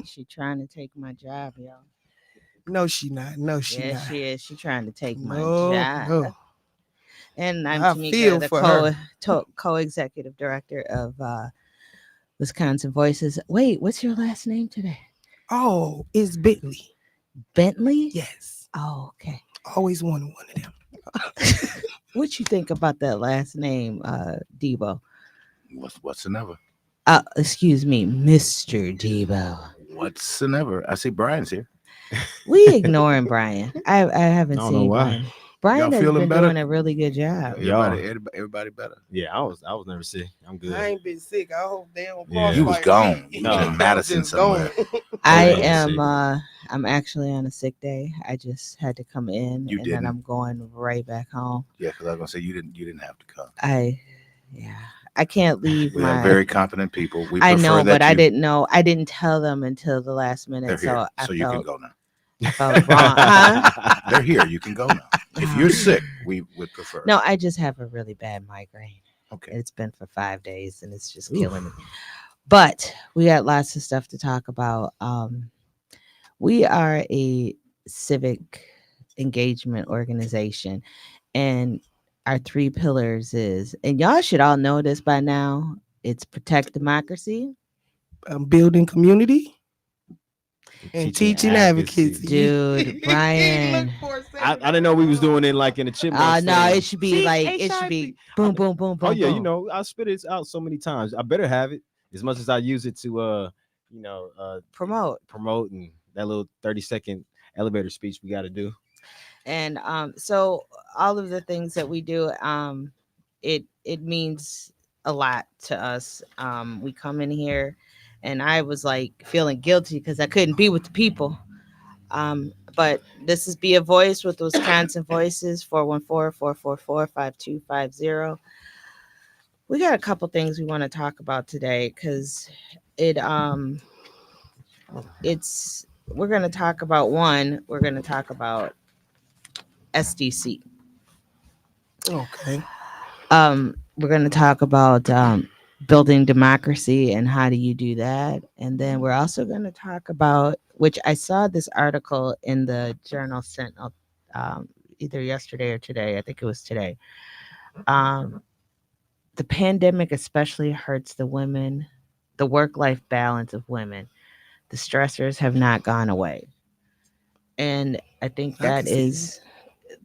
She trying to take my job, y'all. No, she not. No, she Yeah, not. she is. She trying to take my No, job. no. And I'm I Tamika, feel the for her. co-executive director of Wisconsin Voices. Wait, what's your last name today? Oh, it's Bentley. Bentley? Yes. Oh, okay. Always wanted one of them. What you think about that last name, Debo? What's the never? Excuse me, Mr. Debo. What's the never? I see Brian's here. We ignoring Brian. I I haven't don't know seen why. Brian. Brian Y'all has feeling been better? doing a really good job. Y'all. Everybody better. Yeah, I was never sick. I'm good. I ain't been sick. I hope they don't Yeah. You was crossfire gone. me. You was No. in I'm Madison just somewhere. gone. I ain't am sick. I'm actually on a sick day. I just had to come in You and then didn't? I'm going right back home. Yeah, because I was gonna say you didn't have to come. Yeah. I can't leave We have my very competent people. We I prefer know, but that I you didn't know. I didn't tell them until the last they're minute, here, so so you can go now. I felt wrong. Huh? They're here. You can go now. If you're sick, we would prefer. No, I just have a really bad migraine. Okay. It's been for 5 days and it's just Oof. killing me. But we got lots of stuff to talk about. We are a civic engagement organization, and our three pillars is, and y'all should all know this by now. It's protect democracy, Building community and teaching advocacy. advocacy. dude. Brian. I didn't know we was doing it like in a chipmunk. No, stand. it should be like it should be boom, boom, boom, boom. Oh yeah, boom. you know I spit it out so many times. I better have it as much as I use it to Promote. promote and that little 30-second elevator speech we got to do. And so all of the things that we do, it means a lot to us. We come in here, and I was like feeling guilty because I couldn't be with the people. But this is Be a Voice with Wisconsin Voices, 414-444-5250. We got a couple things we want to talk about today because it it's we're going to talk about we're going to talk about SDC. Okay. We're going to talk about building democracy and how do you do that, and then we're also going to talk about, which I saw this article in the Journal Sentinel, either yesterday or today. I think it was today. Um, the pandemic especially hurts the women, the work-life balance of women. The stressors have not gone away, and I think I can that see is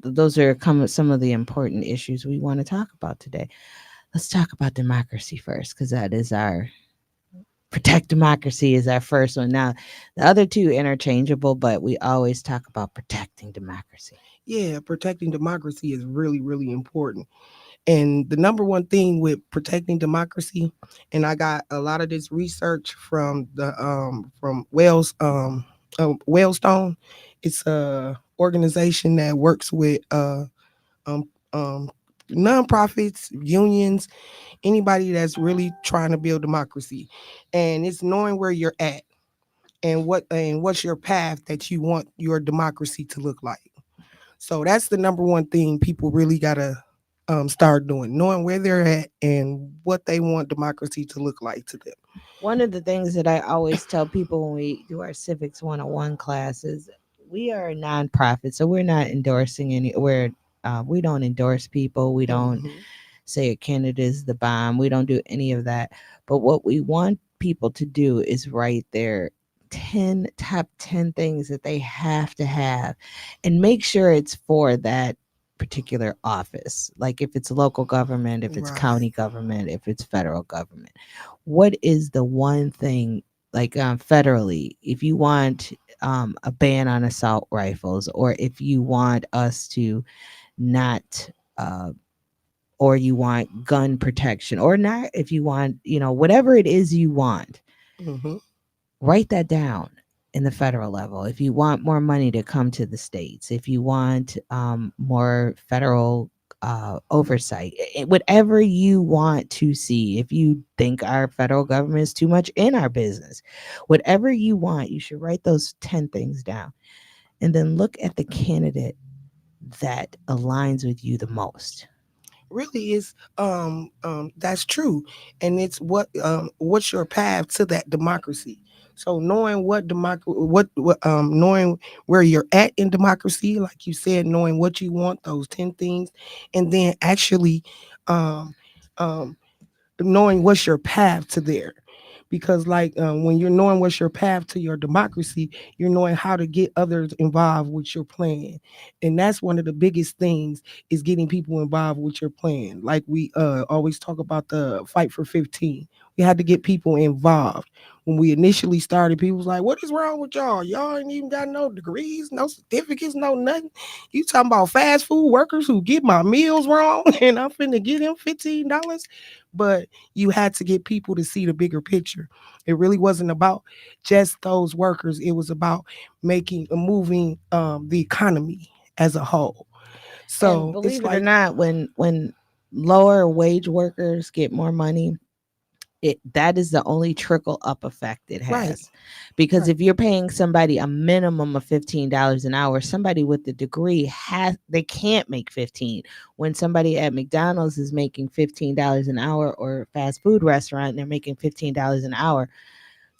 those are some of the important issues we want to talk about today. Let's talk about democracy first, because that is our protect democracy is our first one. Now, the other two interchangeable, but we always talk about protecting democracy. Yeah, protecting democracy is really, really important. And the number one thing with protecting democracy, and I got a lot of this research from the from Wellstone. It's a organization that works with um, um, nonprofits, unions, anybody that's really trying to build democracy. And it's knowing where you're at and what's your path that you want your democracy to look like. So that's the number one thing people really gotta start doing, knowing where they're at and what they want democracy to look like to them. One of the things that I always tell people when we do our civics 101 classes, we are a nonprofit, so we're not endorsing we don't endorse people. We don't Mhm. say a candidate is the bomb. We don't do any of that. But what we want people to do is write their top 10 things that they have to have and make sure it's for that particular office. Like if it's local government, if it's Right. county government, if it's federal government. What is the one thing, like federally, if you want a ban on assault rifles, or if you want us to not or you want gun protection, or not, if you want, whatever it is you want, Mhm. write that down in the federal level. If you want more money to come to the states, if you want more federal oversight, whatever you want to see, if you think our federal government is too much in our business, whatever you want, you should write those 10 things down and then look at the candidate that aligns with you the most. Really is that's true. And it's what's your path to that democracy. So knowing knowing where you're at in democracy, like you said, knowing what you want, those 10 things, and then actually um, um, knowing what's your path to there. Because like when you're knowing what's your path to your democracy, you're knowing how to get others involved with your plan. And that's one of the biggest things, is getting people involved with your plan. Like we always talk about the fight for 15. We had to get people involved. When we initially started, people was like, what is wrong with y'all? Y'all ain't even got no degrees, no certificates, no nothing. You talking about fast food workers who get my meals wrong and I'm finna get them $15? But you had to get people to see the bigger picture. It really wasn't about just those workers. It was about making moving the economy as a whole. And So it's believe it or like not, when lower wage workers get more money, that is the only trickle up effect it right, has. Because right. if you're paying somebody a minimum of $15 an hour, somebody with the degree they can't make 15. When somebody at McDonald's is making $15 an hour, or fast food restaurant and they're making $15 an hour,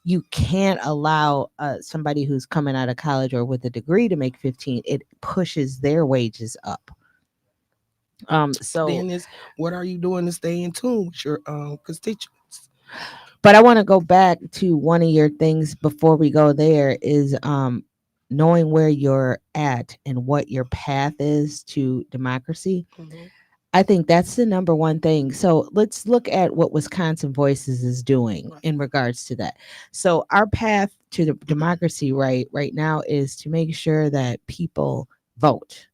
you can't allow somebody who's coming out of college or with a degree to make 15. It pushes their wages up. So Then is, what are you doing to stay in tune with your constituents? but I want to go back to one of your things before we go there, is knowing where you're at and what your path is to democracy. Mhm. I think that's the number one thing. So let's look at what Wisconsin Voices is doing Right. in regards to that. So our path to the democracy right now is to make sure that people vote.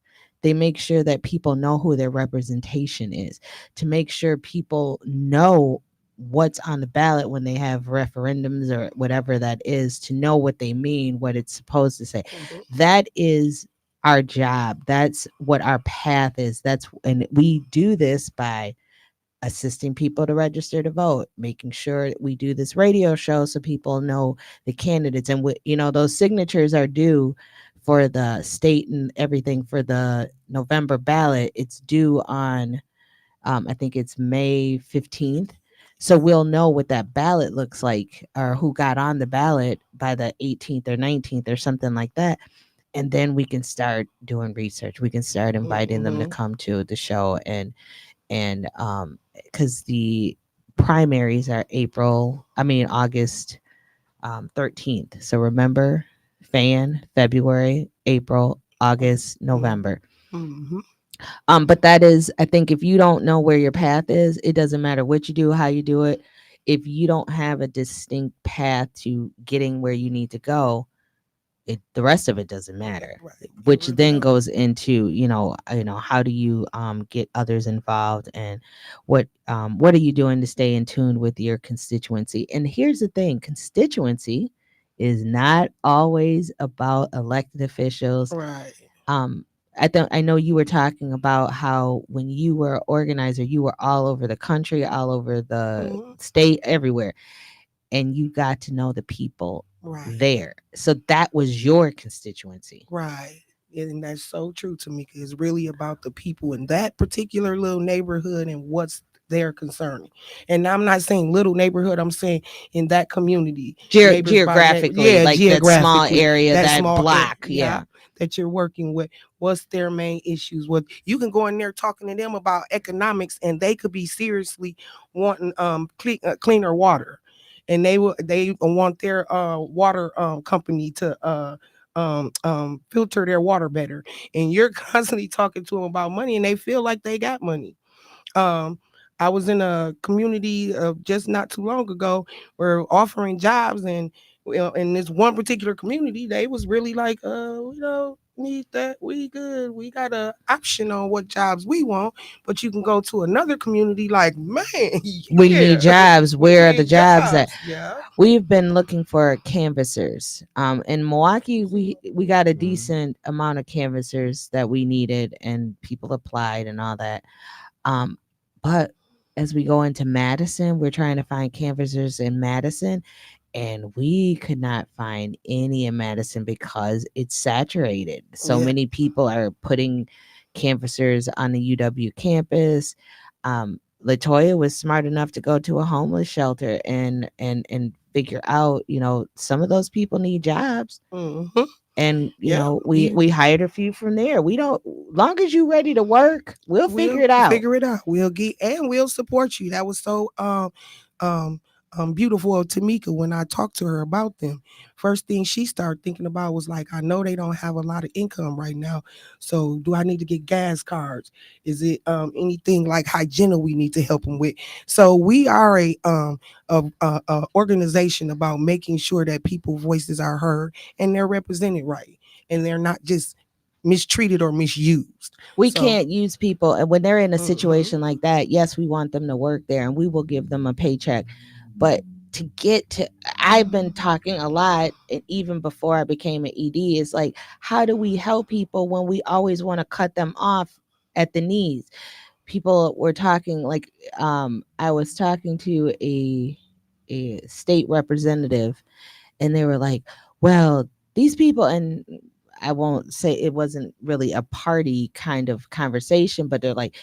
They make sure that people know who their representation is, to make sure people know what's on the ballot when they have referendums or whatever that is, to know what they mean, what it's supposed to say. Mhm. That is our job. That's what our path is. And we do this by assisting people to register to vote, making sure that we do this radio show so people know the candidates. And those signatures are due for the state and everything for the November ballot. It's due on, I think it's May 15th. So we'll know what that ballot looks like, or who got on the ballot by the 18th or 19th or something like that. And then we can start doing research. We can start inviting them to Mhm. come to the show, and because the primaries are August 13th. So remember, February, April, August, Mhm. November. Mhm. But that is, I think, if you don't know where your path is, it doesn't matter what you do, how you do it. If you don't have a distinct path to getting where you need to go, the rest of it doesn't matter. Right. It Which really then don't. goes into, how do you get others involved, and what are you doing to stay in tune with your constituency? And here's the thing: constituency is not always about elected officials. Right. um I know you were talking about how when you were an organizer, you were all over the country, all over the Mhm. state, everywhere, and you got to know the people Right. there. So that was your constituency. Right. And that's so true to me, 'cause it's really about the people in that particular little neighborhood and what's their concern. And I'm not saying little neighborhood, I'm saying in that community, neighbors by neighbor, Geographically, yeah, like that small geographically, area, that that small area, block. yeah, Yeah. that you're working with. What's their main issues? What you can go in there talking to them about economics, and they could be seriously wanting cleaner water, and they want their water company to filter their water better, and you're constantly talking to them about money, and they feel like they got money. um I was in a community just not too long ago where offering jobs, and in this one particular community they was really like, we don't need that, we good, we got a option on what jobs we want. But you can go to another community like, man, We need yeah, jobs. we Where are the need jobs at? jobs, yeah. We've been looking for canvassers. In Milwaukee, we got a Mhm. decent amount of canvassers that we needed, and people applied and all that. Um, but as we go into Madison, we're trying to find canvassers in Madison, and we could not find any in Madison because it's saturated. So Yeah. many people are putting canvassers on the UW campus. Latoya was smart enough to go to a homeless shelter and figure out, some of those people need jobs. Mm-hmm. And Yeah. we hired a few from there. We don't, long as you ready to work, we'll figure We'll it out. figure it out. We'll get and we'll support you. That was so um beautiful of Tamika when I talked to her about them. First thing she started thinking about was like, I know they don't have a lot of income right now. So do I need to get gas cards? Is it anything like hygiene we need to help them with? So we are a organization about making sure that people's voices are heard and they're represented right and they're not just mistreated or misused. We So can't use people, and when they're in a mhm. situation like that, yes, we want them to work there and we will give them a paycheck. But to get to, I've been talking a lot, and even before I became an ED, is like, how do we help people when we always want to cut them off at the knees? People were talking like, I was talking to a state representative, and they were like, well, these people, and I won't say, it wasn't really a party kind of conversation, but they're like,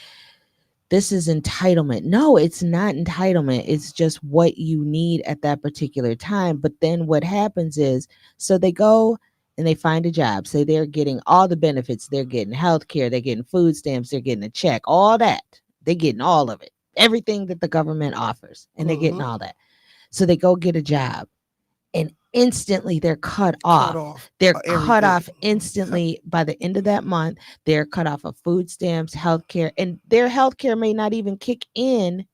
this is entitlement. No, it's not entitlement. It's just what you need at that particular time. But then what happens is, so they go and they find a job. Say they're getting all the benefits. They're getting health care. They're getting food stamps. They're getting a check. All that. They're getting all of it. Everything that the government offers. And they're getting Mhm. all that. So they go get a job, and instantly they're cut Cut off. off They're cut everything. off instantly by the end of that month. They're cut off of food stamps, healthcare, and their healthcare may not even kick in,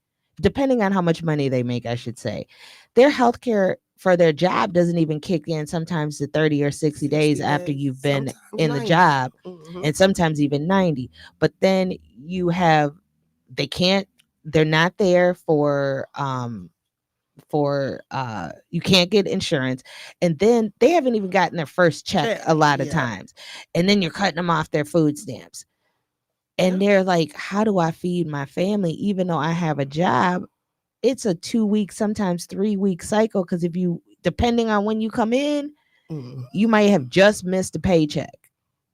depending on how much money they make, I should say. Their healthcare for their job doesn't even kick in sometimes to 30 or 60 days 60 after days, you've been sometimes in the 90. job, Hmm. and sometimes even 90. But then you have, they can't, they're not there for you can't get insurance, and then they haven't even gotten their first check Check. a lot of Yeah. times, and then you're cutting them off their food stamps, Yeah. and they're like, how do I feed my family even though I have a job? It's a 2 week, sometimes 3 week cycle, because if you, depending on when you come in, Mm. you might have just missed a paycheck.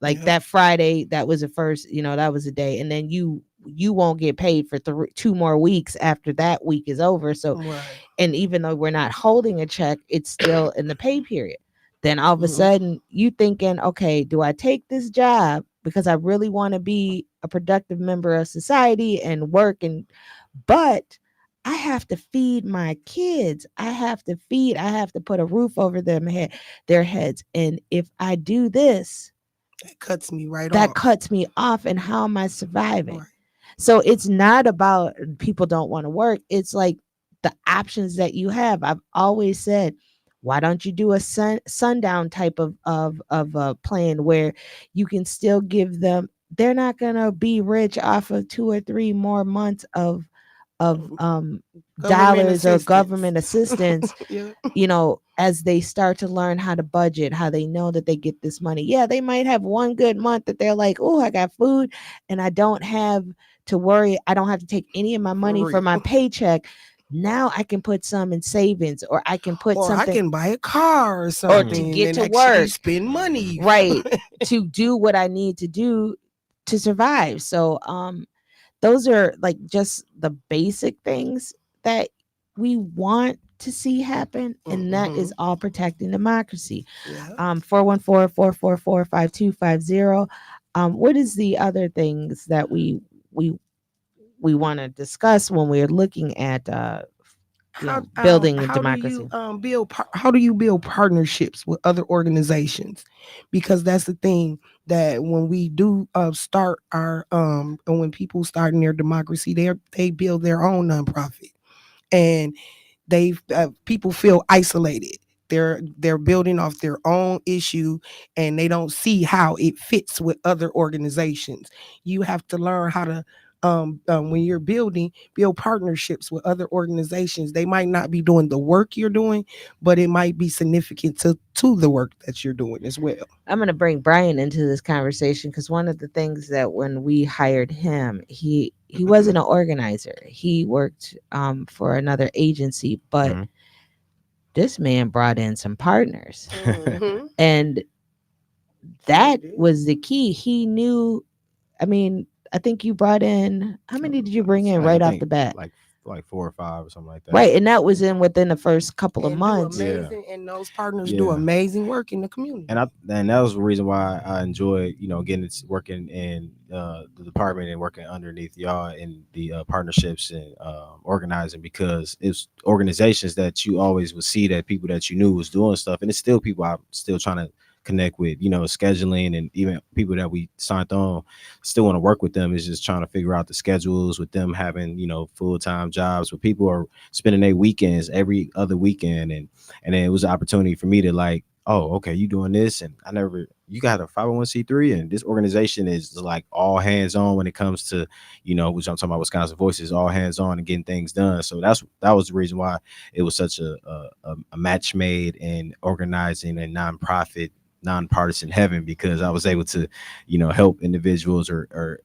Like Yeah. that Friday, that was the first, that was a day, and then you won't get paid for 2 more weeks after that week is over. So, Right. and even though we're not holding a check, it's still in the pay period. Then all of a Hmm. sudden you thinking, okay, do I take this job because I really want to be a productive member of society and work, and but I have to feed my kids. I have to put a roof over their heads. And if I do this, That cuts me right that off. cuts me off, and how am I surviving? Right. So it's not about people don't want to work. It's like the options that you have. I've always said, why don't you do a sundown type of a plan where you can still give them, they're not gonna be rich off of 2 or 3 more months of Government dollars or assistance. government assistance, Yeah. as they start to learn how to budget, how they know that they get this money. Yeah, they might have one good month that they're like, oh, I got food and I don't have to worry. I don't have to take any of my For money from real. my paycheck. Now I can put some in savings, or I can put Or I something, can buy a car or or to something get and to actually work, spend money. right? To do what I need to do to survive. So, those are like just the basic things that we want to see happen, and that Hmm. is all protecting democracy. Yeah. 414-444-5250. What is the other things that we we want to discuss when we're looking at building How do you democracy? how do you build partnerships with other organizations? Because that's the thing that when we do start our and when people start in their democracy, they build their own nonprofit, and they people feel isolated. They're building off their own issue, and they don't see how it fits with other organizations. You have to learn how to when you're build partnerships with other organizations. They might not be doing the work you're doing, but it might be significant to the work that you're doing as well. I'm going to bring Brian into this conversation, because one of the things that when we hired him, he wasn't an organizer. He worked for another agency, but Mhm. this man brought in some partners, Hmm. and Yeah, that it is. was the key. He knew. I mean, I think you brought in, how many did you bring in I right off think the bat? like like 4 or 5 or something like that. Right, and that was in within the first couple of And do months. Yeah. amazing, and those partners do Yeah. amazing work in the community. And that was the reason why I enjoyed, getting working in the department and working underneath y'all in the partnerships and organizing, because it's organizations that you always would see that people that you knew was doing stuff, and it's still people I'm still trying to connect with, scheduling, and even people that we signed on, still want to work with them. Is just trying to figure out the schedules with them having, full-time jobs, where people are spending their weekends every other weekend, and then it was an opportunity for me to like, oh, okay, you doing this, and you got a 501c3, and this organization is like all hands on when it comes to, which I'm talking about, Wisconsin Voices, all hands on and getting things done. So that was the reason why it was such a match made in organizing a nonprofit, nonpartisan heaven, because I was able to, help individuals, or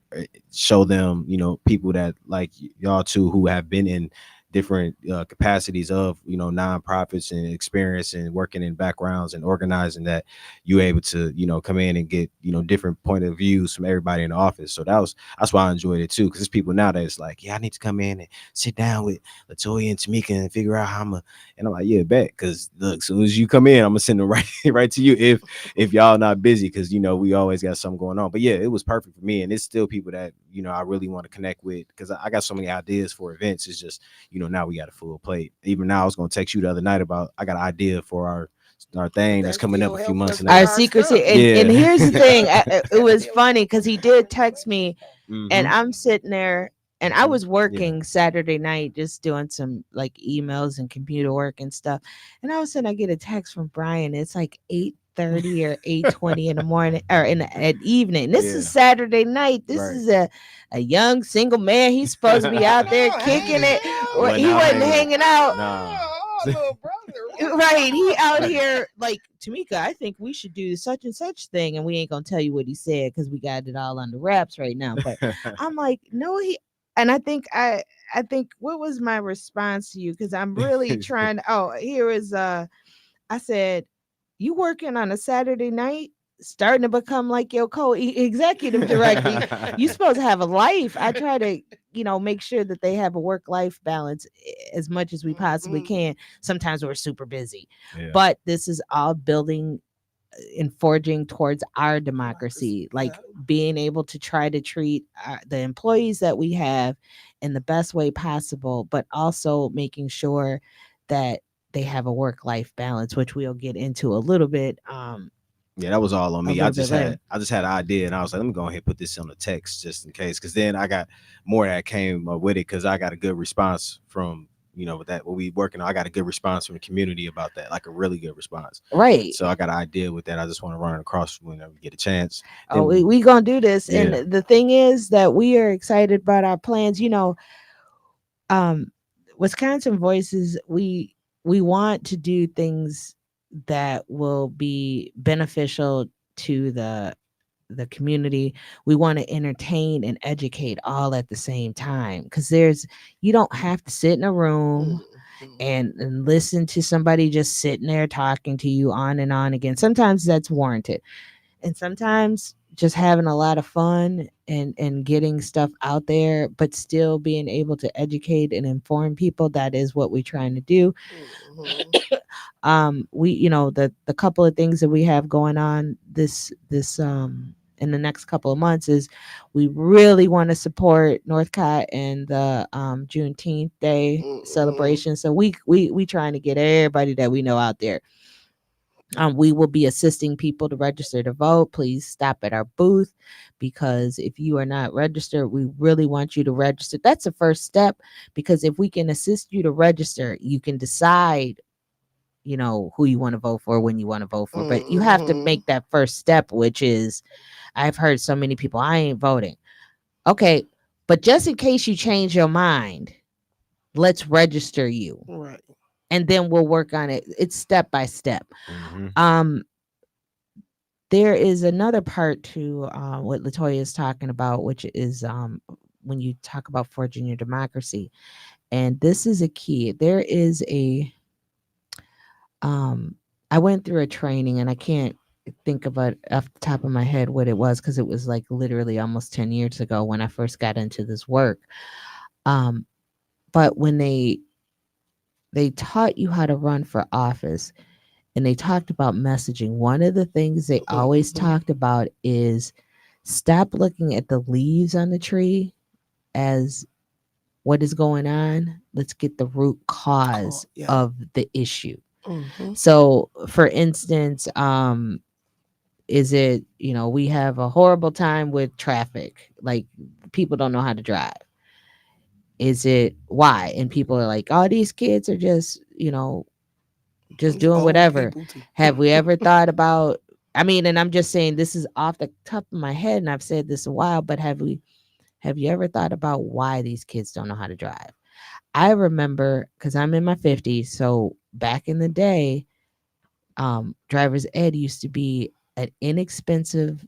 show them, people that like y'all too, who have been in different capacities of, nonprofits, and experience and working in backgrounds and organizing, that you able to, come in and get, different point of views from everybody in the office. So that's why I enjoyed it too, because there's people now that's like, yeah, I need to come in and sit down with Latoya and Tamika and figure out how and I'm like, yeah, bet, because look, as soon as you come in, I'm gonna send them right right to you, if y'all not busy, because we always got something going on. But yeah, it was perfect for me, and it's still people that, I really want to connect with, because I got so many ideas for events. It's just, now we got a full plate. Even now, I was gonna text you the other night about, I got an idea for our But thing that's that's coming up still a few helping months us and with Our everything. our secrecy, stuff. and Yeah. here's the thing. It was Still funny because he did text me, and Hmm. I'm sitting there, and I Hmm. was Yeah. working Saturday night, just doing some like emails and computer work and stuff. And all of a sudden, I get a text from Brian. It's like 8:30 or 8:20 in the morning, or in the at evening. This is Yeah. Saturday night. This Right. is a young single man. He's supposed to be I out there know, kicking hanging it. He Well, out. wasn't he out wasn't hanging. hanging out. Nah. Oh, little brother, what's Right, he going out on? here like, Tamika, I think we should do such and such thing, and we ain't gonna tell you what he said because we got it all under wraps right now. But I'm like, no, and I think what was my response to you? Because I'm really trying. Oh, here is I said, you working on a Saturday night, starting to become like your executive director. You supposed to have a life. I try to, make sure that they have a work life balance as much as we possibly Mhm. can. Sometimes we're super busy, Yeah. but this is all building and forging towards our Democracy. democracy, Yeah. like being able to try to treat the employees that we have in the best way possible, but also making sure that they have a work life balance, which we'll get into Yeah, that was all on a me. little bit later. I just had an idea, and I was like, let me go ahead and put this on the text just in case, because then I got more that came up with it, because I got a good response from, with that what we working on. I got a good response from the community about that, like a really good response. Right. So I got an idea with that. I just want to run it across whenever we get a chance. Oh, Then we gonna do this, and yeah. the thing is that we are excited about our plans. Um, Wisconsin Voices, we want to do things that will be beneficial to the community. We want to entertain and educate all at the same time, because you don't have to sit in a room Mhm. and listen to somebody just sitting there talking to you on and on again. Sometimes that's warranted, and sometimes just having a lot of fun and getting stuff out there, but still being able to educate and inform people. That is what we're trying to do. Mhm. We, the couple of things that we have going on this in the next couple of months is, we really want to support Northcott and the Juneteenth Day Mhm. celebration. So we trying to get everybody that we know out there. We will be assisting people to register to vote. Please stop at our booth, because if you are not registered, we really want you to register. That's the first step, because if we can assist you to register, you can decide, who you want to vote for, when you want to vote for. But you have to Mhm. make that first step, which is, I've heard so many people, I ain't voting. Okay, but just in case you change your mind, let's register you, Right. and then we'll work on it. It's step by step. Hmm. Um, there is another part to what Latoya is talking about, which is when you talk about forging your democracy, and this is a key. There is um, I went through a training, and I can't think of it off the top of my head what it was, because it was like literally almost 10 years ago when I first got into this work. Um, But when they taught you how to run for office and they talked about messaging, one of the things they always Mhm. talked about is stop looking at the leaves on the tree as what is going on. Let's get the root cause Yeah. of the issue. Mhm. So, for instance, is it, we have a horrible time with traffic, like people don't know how to drive. Is it why? And people are like, oh, these kids are just It's doing old whatever. people too. Have we ever thought about, I mean, and I'm just saying this is off the top of my head and I've said this a while, but have you ever thought about why these kids don't know how to drive? I remember because I'm in my 50s, so back in the day, driver's ed used to be an inexpensive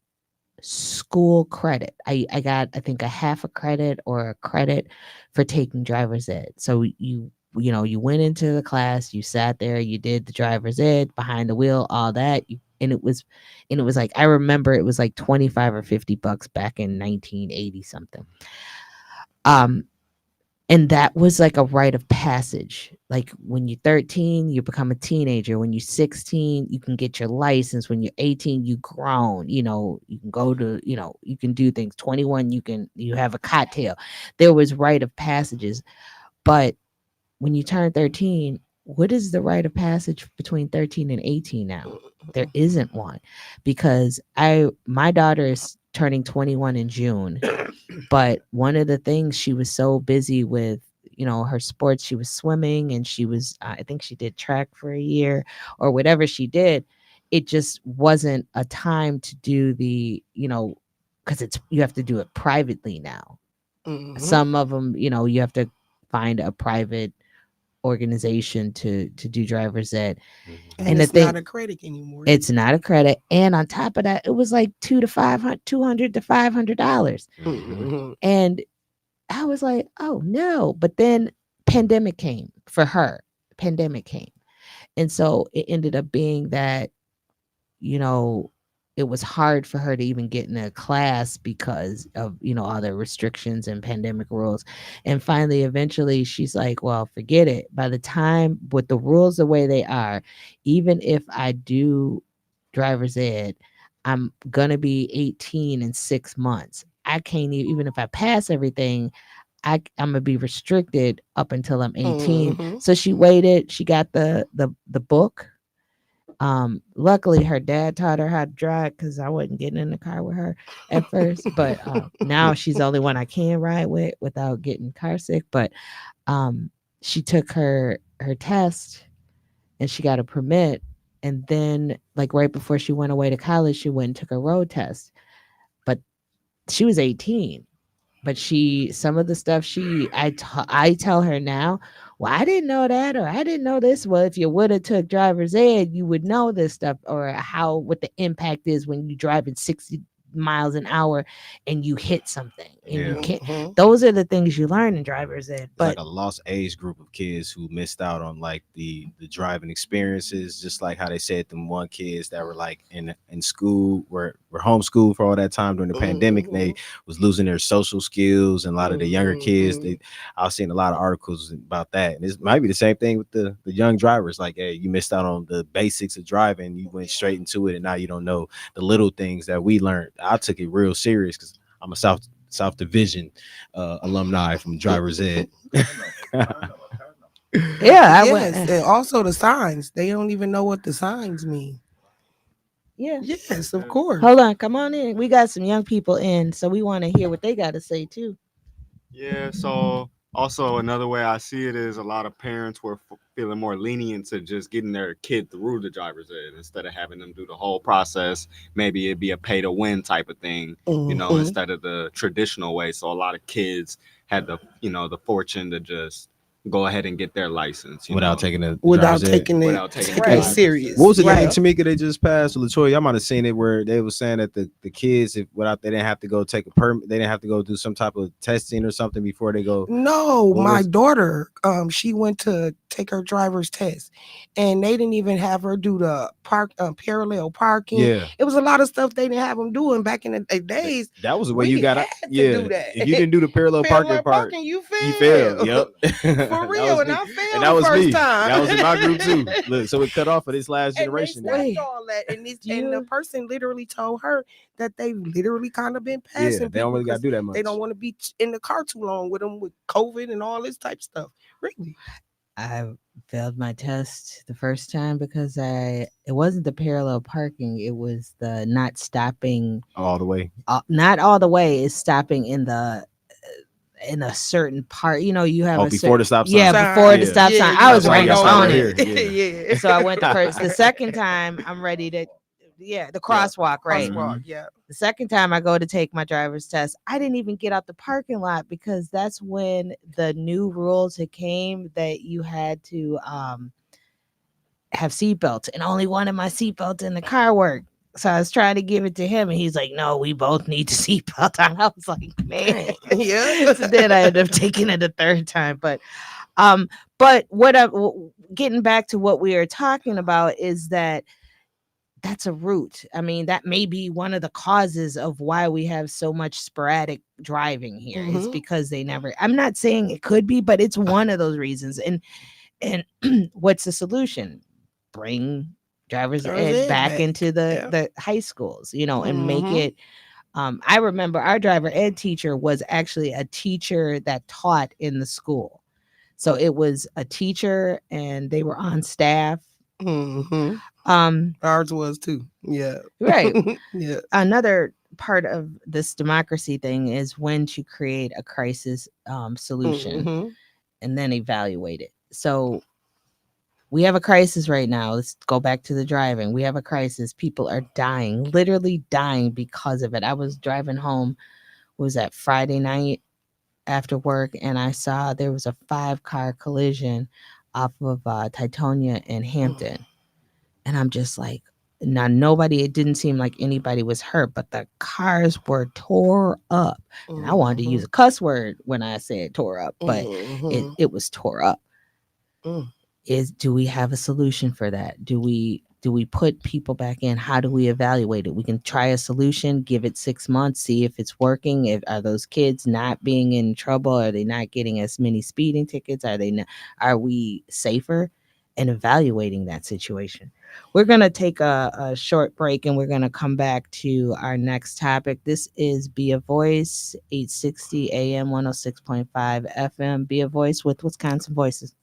school credit. I got, I think, a half a credit or a credit for taking driver's ed. So you went into the class, you sat there, you did the driver's ed behind the wheel, all that. And it was like, I remember it was like 25 or $50 back in 1980 something. Um and that was like a rite of passage. Like when you're 13, you become a teenager. When you're 16, you can get your license. When you're 18, you grown. You can go to, you can do things. 21, you have a cocktail. There was rite of passages. But when you turn 13, what is the rite of passage between 13 and 18 now? There isn't one, because my daughter is turning 21 in June, but one of the things, she was so busy with, her sports. She was swimming and she was, I think she did track for a year or whatever she did. It just wasn't a time to do because you have to do it privately now. Mhm. Some of them, you have to find a private organization to do driver's ed. And And the it's thing, not a credit anymore it's either. not a credit. And on top of that, it was like 200 to $500. Mhm. And I was like, oh no. But then pandemic came for her. Pandemic came. And so it ended up being that, you know, it was hard for her to even get in a class because of, all the restrictions and pandemic rules. And finally, eventually, she's like, well, forget it. By the time, with the rules the way they are, even if I do driver's ed, I'm going to be 18 in 6 months. I can't even if I pass everything, I'm gonna be restricted up until I'm 18. Mhm. So she waited. She got the book. Luckily, her dad taught her how to drive because I wasn't getting in the car with her at first. But now she's the only one I can ride with without getting car sick. But um, she took her test and she got a permit. And then, like right before she went away to college, she went and took a road test. But she was 18. But some of the stuff I tell her now, well, I didn't know that, or I didn't know this. Well, if you would have took driver's ed, you would know this stuff, or what the impact is when you drive at 60 miles an hour and you hit something and you Yeah. can't. Mhm. Those are the things you learn in driver's ed. It's like But a lost age group of kids who missed out on like the driving experiences, just like how they said them one kids that were like in school were homeschooled for all that time during the pandemic, and they Mhm. was losing their social skills, and a lot of the younger kids, Mhm. I was seeing a lot of articles about that. And it might be the same thing with the young drivers, like, hey, you missed out on the basics of driving, you went straight into it, and now you don't know the little things that we learned. I took it real serious because I'm a South Division alumni from driver's ed. yeah, I went. Yes, and also the signs. They don't even know what the signs mean. Yeah. Yes, of course. Hold on, come on in. We got some young people in, so we want to hear what they got to say too. Yeah, so also another way I see it is a lot of parents were feeling more lenient to just getting their kid through the driver's ed instead of having them do the whole process. Maybe it'd be a pay to win type of thing, Mhm. instead of the traditional way. So a lot of kids had the fortune to just go ahead and get their license without taking the without driver's ed. taking it, Without taking taking the it driver's serious. What was the Right. thing, Tamika, they just passed? Or Latoya, y'all might have seen it where they were saying that the kids, if without they didn't have to go take a permit, they didn't have to go do some type of testing or something before they go. No, What my was- daughter, she went to take her driver's test, and they didn't even have her do the parallel parking. Yeah, It was a lot of stuff they didn't have them doing back in the days. that was the way We you got had out. to Yeah, do that. if you didn't do the parallel parking part, you you failed. failed. Yep, For That real, was and me. I failed And that the was first me. time. That was in my group too. Look, so it cut off for this last And they generation. stopped Wait. all that, and Do and the you- person literally told her that they literally kind of been Yeah, passing they don't people really got to 'cause do that much. they don't want to be in the car too long with them with COVID and all this type of stuff. Really? I failed my test the first time because it wasn't the parallel parking, it was the not stopping, all the way. not all the way, is stopping in a certain part. You know, you have Oh, a before the stop sign. yeah, before the Yeah. stop sign. you I was gotta right know up all on right it. here. Yeah. So I went the first. The second time, I'm ready to, the crosswalk, right? Crosswalk, yeah. The second time I go to take my driver's test, I didn't even get out the parking lot because that's when the new rules had came that you had to have seatbelts, and only one of my seatbelts in the car worked. So I was trying to give it to him, and he's like, "No, we both need the seatbelt on." I was like, "Man, Yeah. So then I ended up taking it a third time, but what getting back to what we are talking about is that that's a root. I mean, that may be one of the causes of why we have so much sporadic driving here. It's Mhm. because they never. I'm not saying it could be, but it's one of those reasons. And what's the solution? Bring driver's Driver's ed ed back back. into Yeah. the high schools, and make Mhm. it. I remember our driver ed teacher was actually a teacher that taught in the school. So it was a teacher and they were on staff. Mhm. Um, Ours was too. Yeah. right. Yeah. Another part of this democracy thing is when to create a crisis solution Mhm. and then evaluate it. So we have a crisis right now. Let's go back to the driving. We have a crisis. People are dying, literally dying because of it. I was driving home, was that Friday night after work, and I saw there was a 5-car collision off of Titonia and Hampton. And I'm just like, now nobody, it didn't seem like anybody was hurt, but the cars were tore up. And I wanted to use a cuss word when I said tore up, but Mhm. it was tore up. Mm. Do we have a solution for that? Do we put people back in? How do we evaluate it? We can try a solution, give it 6 months, see if it's working. If are those kids not being in trouble? Are they not getting as many speeding tickets? Are we safer? And evaluating that situation. We're going to take a short break and we're going to come back to our next topic. This is Be a Voice, 860 AM, 106.5 FM. Be a Voice with Wisconsin Voices.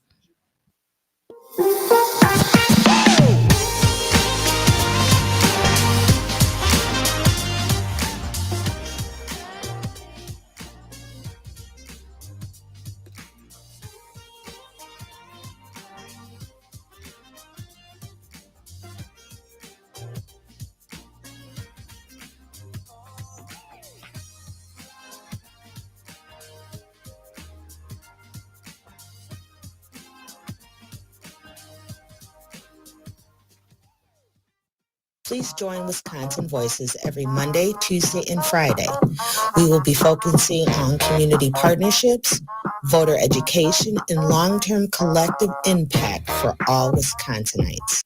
Please join Wisconsin Voices every Monday, Tuesday, and Friday. We will be focusing on community partnerships, voter education, and long-term collective impact for all Wisconsinites.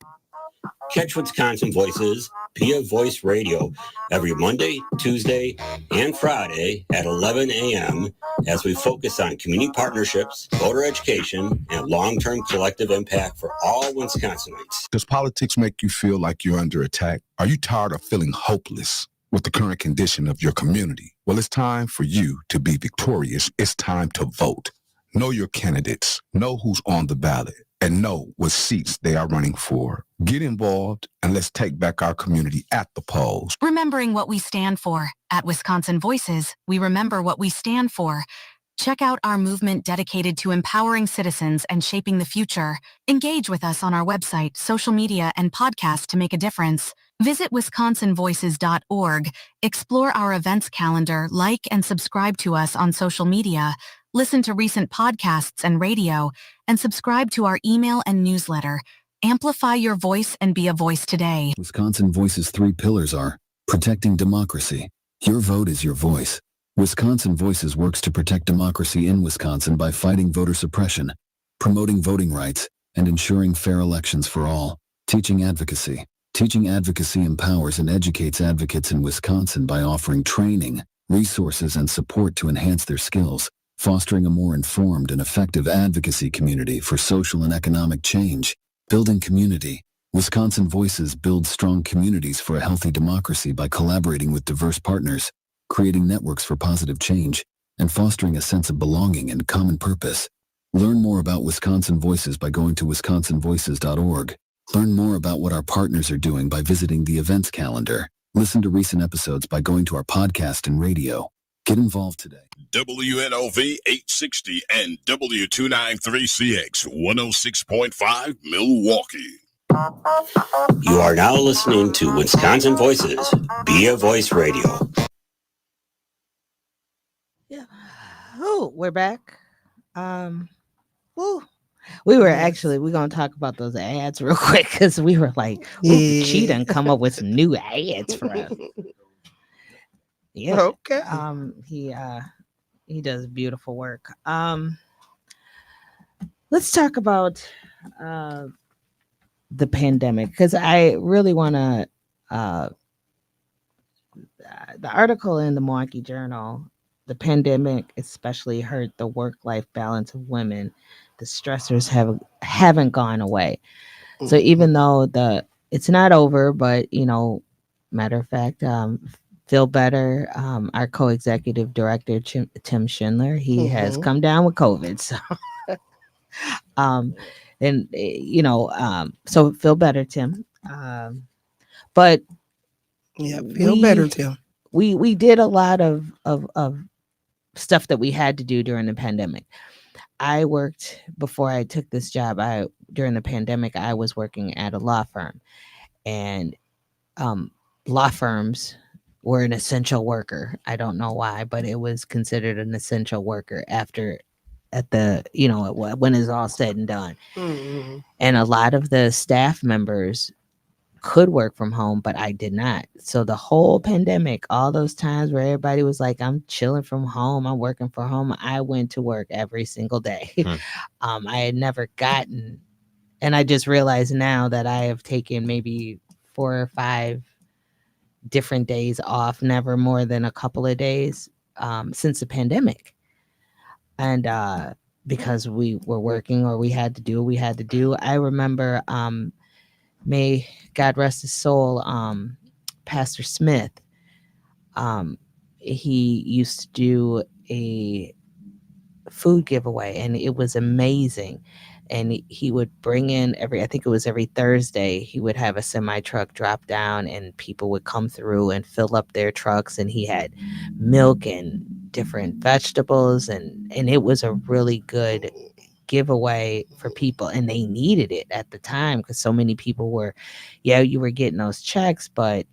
Catch Wisconsin Voices, Pia Voice Radio, every Monday, Tuesday, and Friday at 11 a.m. as we focus on community partnerships, voter education, and long-term collective impact for all Wisconsinites. Does politics make you feel like you're under attack? Are you tired of feeling hopeless with the current condition of your community? Well, it's time for you to be victorious. It's time to vote. Know your candidates, know who's on the ballot, and know what seats they are running for. Get involved and let's take back our community at the polls. Remembering what we stand for. At Wisconsin Voices, we remember what we stand for. Check out our movement dedicated to empowering citizens and shaping the future. Engage with us on our website, social media, and podcast to make a difference. Visit wisconsinvoices.org. Explore our events calendar, like and subscribe to us on social media. Listen to recent podcasts and radio, and subscribe to our email and newsletter. Amplify your voice and be a voice today. Wisconsin Voice's 3 pillars are protecting democracy. Your vote is your voice. Wisconsin Voices works to protect democracy in Wisconsin by fighting voter suppression, promoting voting rights, and ensuring fair elections for all. Teaching advocacy. Teaching advocacy empowers and educates advocates in Wisconsin by offering training, resources, and support to enhance their skills, fostering a more informed and effective advocacy community for social and economic change. Building community. Wisconsin Voices builds strong communities for a healthy democracy by collaborating with diverse partners, creating networks for positive change, and fostering a sense of belonging and common purpose. Learn more about Wisconsin Voices by going to wisconsinvoices.org. Learn more about what our partners are doing by visiting the events calendar. Listen to recent episodes by going to our podcast and radio. Get involved today. WNOV 860 and W293CX 106.5 Milwaukee. You are now listening to Wisconsin Voices, Be a Voice Radio. Yeah. Oh, we're back. Woo. We were actually we're gonna talk about those ads real quick because we were like, ooh, Cheetah and come up with some new ads for us. Yeah. Okay. He does beautiful work. Let's talk about the pandemic because I really want to. The article in the Milwaukee Journal, the pandemic especially hurt the work-life balance of women. The stressors haven't gone away. So even though it's not over, but matter of fact, Feel Better, our co-executive director Tim Schindler, he has come down with COVID. So, so Feel Better, Tim. But yeah, feel better, Tim. We did a lot of stuff that we had to do during the pandemic. I worked before I took this job. During the pandemic, I was working at a law firm, and law firms were an essential worker. I don't know why, but it was considered an essential worker when it's all said and done. Mm-hmm. And a lot of the staff members could work from home, but I did not. So the whole pandemic, all those times where everybody was like, I'm chilling from home, I'm working from home, I went to work every single day. I had never gotten, and I just realized now that I have taken maybe 4 or 5 different days off, never more than a couple of days since the pandemic. And because we were working or we had to do what we had to do. I remember may God rest his soul, Pastor Smith. He used to do a food giveaway, and it was amazing. And he would bring in I think it was every Thursday, he would have a semi truck drop down, and people would come through and fill up their trucks. And he had milk and different vegetables, and it was a really good giveaway for people, and they needed it at the time because so many people you were getting those checks, but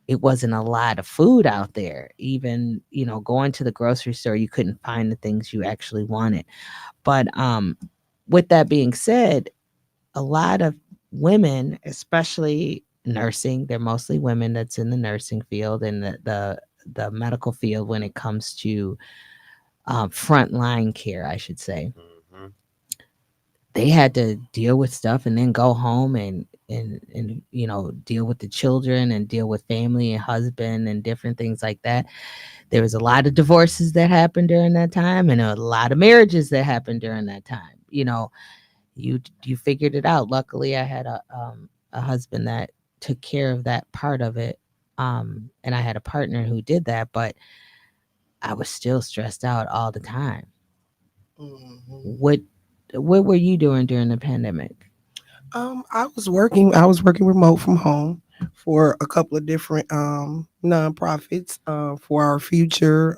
it wasn't a lot of food out there. Even going to the grocery store, you couldn't find the things you actually wanted. But with that being said, a lot of women, especially nursing, they're mostly women that's in the nursing field and the medical field when it comes to frontline care, I should say. They had to deal with stuff and then go home and deal with the children and deal with family and husband and different things like that. There was a lot of divorces that happened during that time, and a lot of marriages that happened during that time. You figured it out. Luckily, I had a husband that took care of that part of it, and I had a partner who did that, but I was still stressed out all the time. What were you doing during the pandemic? I was working remote from home for a couple of different nonprofits for our future.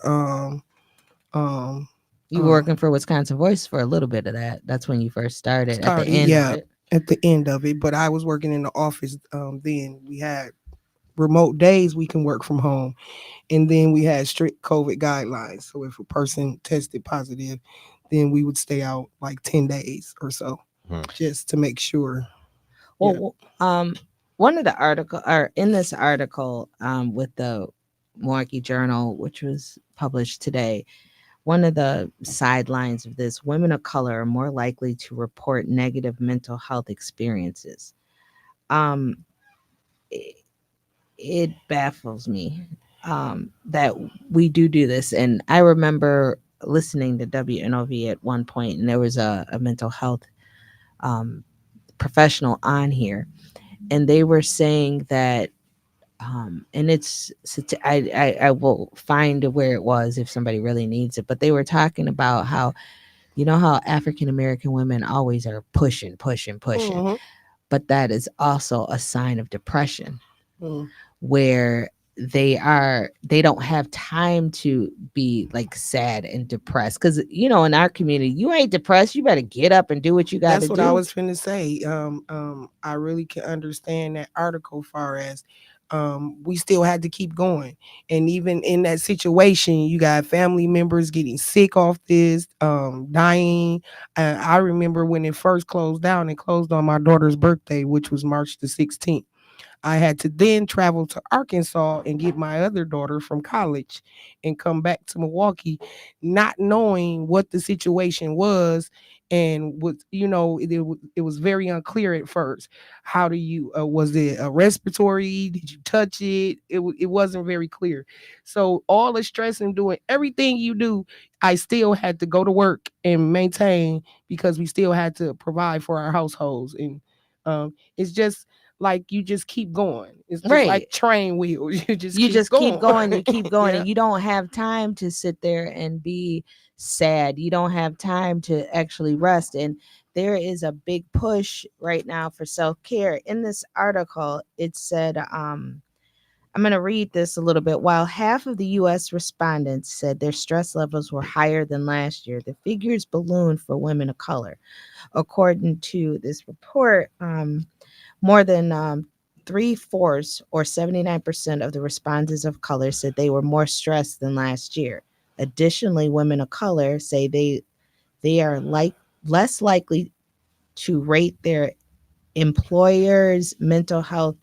You were working for Wisconsin Voice for a little bit of that. That's when you first started at the end of it. At the end of it. But I was working in the office then. We had remote days we can work from home. And then we had strict COVID guidelines. So if a person tested positive, then we would stay out like 10 days or so Hmm. just to make sure. Yeah. Well, one of the article or in this article with the Milwaukee Journal, which was published today, one of the sidelines of this, women of color are more likely to report negative mental health experiences. Um, it, it baffles me that we do this. And I remember listening to WNOV at one point, and there was a mental health um, professional on here, and they were saying that and I will find where it was if somebody really needs it, but they were talking about how, you know, how African American women always are pushing, pushing, pushing, Mm-hmm. but that is also a sign of depression, Mm-hmm. where they don't have time to be like sad and depressed, because you know, in our community, you ain't depressed, you better get up and do what you got to That's what I do. was finna say. I really can understand that article far as we still had to keep going. And even in that situation, you got family members getting sick off this, dying. I remember when it first closed down, it closed on my daughter's birthday, which was March the 16th. I had to then travel to Arkansas and get my other daughter from college and come back to Milwaukee, not knowing what the situation was. And was, you know, it was very unclear at first. How do you, was it a respiratory? Did you touch it? It wasn't very clear. So all the stress and doing everything you do, I still had to go to work and maintain because we still had to provide for our households. And it's just, like you just keep going. It's just Right. like train wheels. You just You keep just keep going. going, you keep going, Yeah. and you don't have time to sit there and be sad. You don't have time to actually rest. And there is a big push right now for self-care. In this article, it said, I'm going to read this a little bit. While half of the US respondents said their stress levels were higher than last year, the figures ballooned for women of color. According to this report, more than three-fourths or 79% of the respondents of color said they were more stressed than last year. Additionally, women of color say they are less likely to rate their employer's mental health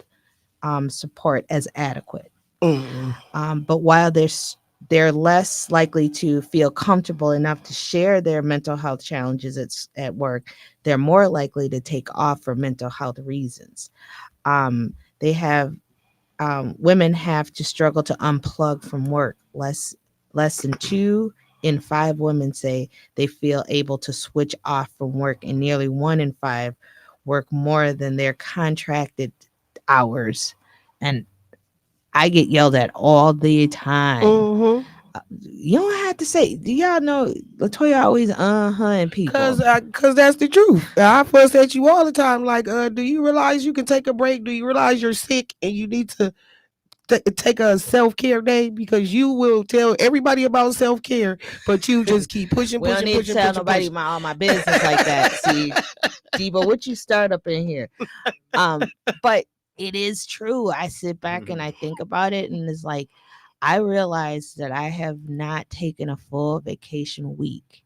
support as adequate. Mm. But while they're less likely to feel comfortable enough to share their mental health challenges at work, they're more likely to take off for mental health reasons. They have women have to struggle to unplug from work. Less than 2 in 5 women say they feel able to switch off from work, and nearly 1 in 5 work more than their contracted hours. And I get yelled at all the time. Mm-hmm. You don't have to say. Do y'all know Latoya always and people? Cause that's the truth. I fuss at you all the time. Like, do you realize you can take a break? Do you realize you're sick and you need to take a self-care day? Because you will tell everybody about self-care, but you just keep pushing, We don't pushing, need to pushing, tell pushing, nobody pushing. all my business like that. See, Debo, what you start up in here? But it is true. I sit back and I think about it, and it's like I realize that I have not taken a full vacation week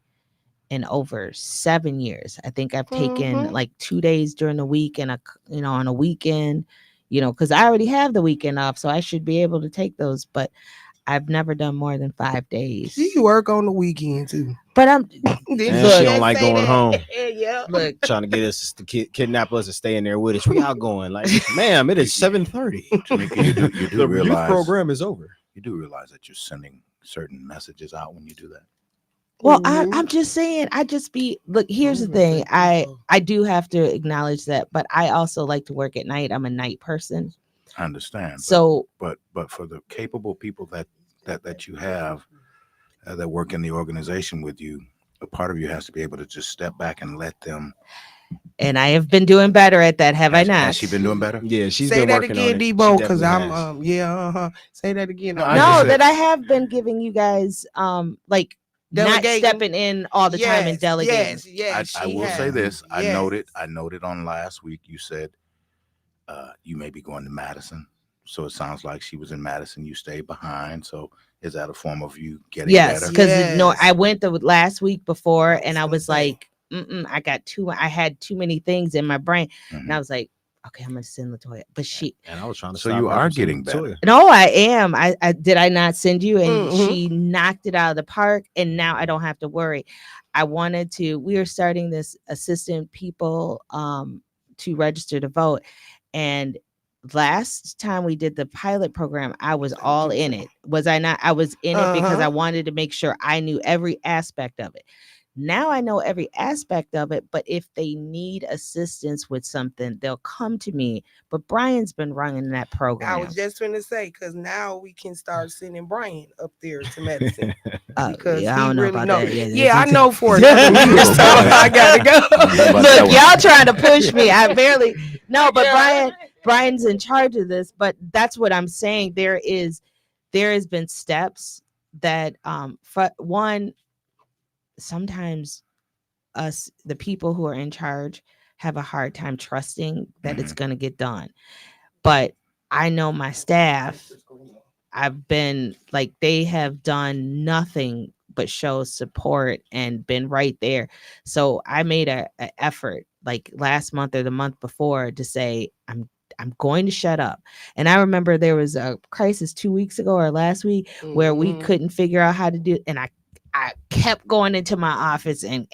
in over 7 years. I think I've taken Mm-hmm. like 2 days during the week and on a weekend, because I already have the weekend off, so I should be able to take those. But I've never done more than 5 days. You work on the weekend too. But I'm Didn't And you she look, don't just like say going that? home. Yeah. look. Trying to get us to kidnap us and stay in there with us. Where y'all going? Like, ma'am, it is 7:30. Tamika, you do The youth realize program is over. you do realize that you're sending certain messages out when you do that. Well, Mhm. I'm just saying. I just be look. Here's the thing. I do have to acknowledge that, but I also like to work at night. I'm a night person. I understand, So but for the capable people that you have that work in the organization with you, a part of you has to be able to just step back and let them. and I have been doing better at that, have I Has not? she been doing better? Yeah, she's Say been that working on again, it. She Debo, because definitely I'm has. yeah, say that again. No, I I missed just No, it. said that I have been giving you guys like not Delegating. stepping in all the time and Yes, delegating. yes, yes. I She will say has. this. Yes. I noted on last week you said you may be going to Madison So it sounds like she was in Madison. You stayed behind. So is that a form of you getting Yes, better? because Yes. I went the last week before, I was and I gonna was say. like, I got I had too many things in my brain, and I Mhm. was like, okay, I'm gonna send Latoya, but she. And I was trying to So stop you her are from sending getting it to better. you. No, I am. I did I not send you, and Mhm. she knocked it out of the park, and now I don't have to worry. I wanted to. We are starting this assistant people to register to vote, and last time we did the pilot program, I was all in it. Was I not? I was in it because I Uh-huh. wanted to make sure I knew every aspect of it. Now I know every aspect of it, but if they need assistance with something, they'll come to me. But Brian's been running that I program. was just gonna say, because now we can start sending Brian up there to medicine. Because Yeah, I he don't know really about know. that. Yeah, I know for a couple You years, go, so I gotta go. You know about that Look, one. y'all trying to push me. I barely no, but Yeah. Brian's in charge of this. But that's what I'm saying. There has been steps that for one, sometimes us the people who are in charge have a hard time trusting that it's Mhm. going to get done. But I know my staff, I've been like they have done nothing but show support and been right there. So I made a effort like last month or the month before to say I'm going to shut up. And I remember there was a crisis 2 weeks ago or last week where we Mhm. couldn't figure out how to do and I kept going into my office and